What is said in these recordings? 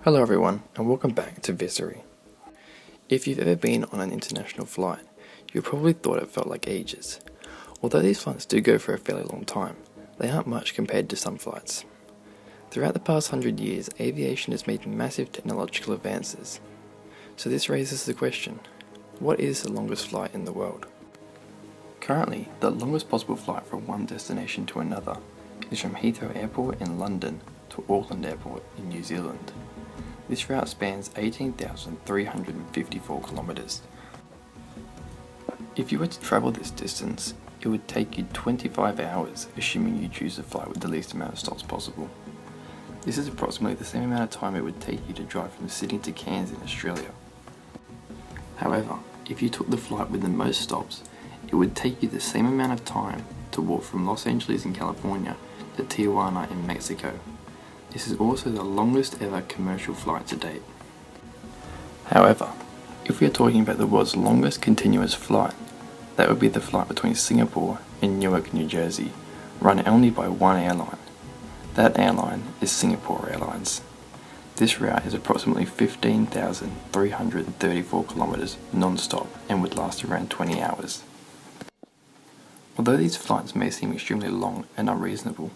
Hello everyone, and welcome back to Visery. If you've ever been on an international flight, you probably thought it felt like ages. Although these flights do go for a fairly long time, they aren't much compared to some flights. Throughout the past 100 years, aviation has made massive technological advances. So this raises the question, what is the longest flight in the world? Currently, the longest possible flight from one destination to another is from Heathrow Airport in London to Auckland Airport in New Zealand. This route spans 18,354 kilometres. If you were to travel this distance, it would take you 25 hours, assuming you choose a flight with the least amount of stops possible. This is approximately the same amount of time it would take you to drive from Sydney to Cairns in Australia. However, if you took the flight with the most stops, it would take you the same amount of time to walk from Los Angeles in California to Tijuana in Mexico. This is also the longest ever commercial flight to date. However, if we are talking about the world's longest continuous flight, that would be the flight between Singapore and Newark, New Jersey, run only by one airline. That airline is Singapore Airlines. This route is approximately 15,334 kilometres non-stop and would last around 20 hours. Although these flights may seem extremely long and unreasonable,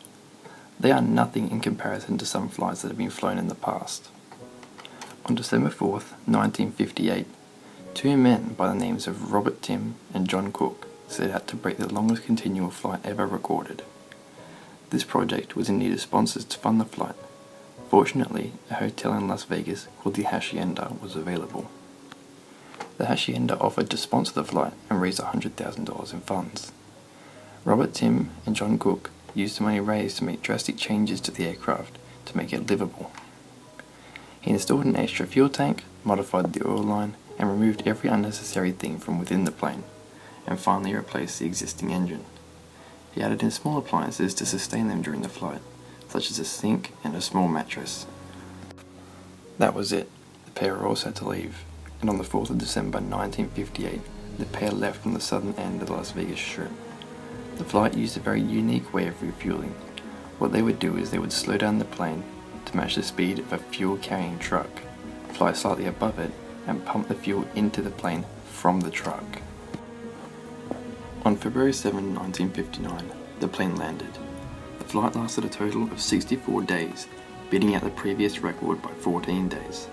they are nothing in comparison to some flights that have been flown in the past. On December 4th, 1958, two men by the names of Robert Tim and John Cook set out to break the longest continual flight ever recorded. This project was in need of sponsors to fund the flight. Fortunately, a hotel in Las Vegas called the Hacienda was available. The Hacienda offered to sponsor the flight and raise $100,000 in funds. Robert Tim and John Cook used the money raised to make drastic changes to the aircraft to make it livable. He installed an extra fuel tank, modified the oil line, and removed every unnecessary thing from within the plane, and finally replaced the existing engine. He added in small appliances to sustain them during the flight, such as a sink and a small mattress. That was it. The pair were all set to leave, and on the 4th of December 1958, the pair left from the southern end of the Las Vegas Strip. The flight used a very unique way of refueling. What they would do is they would slow down the plane to match the speed of a fuel-carrying truck, fly slightly above it, and pump the fuel into the plane from the truck. On February 7, 1959, the plane landed. The flight lasted a total of 64 days, beating out the previous record by 14 days.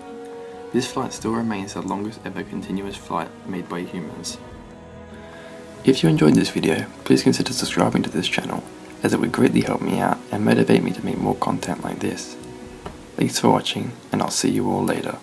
This flight still remains the longest ever continuous flight made by humans. If you enjoyed this video, please consider subscribing to this channel, as it would greatly help me out and motivate me to make more content like this. Thanks for watching, and I'll see you all later.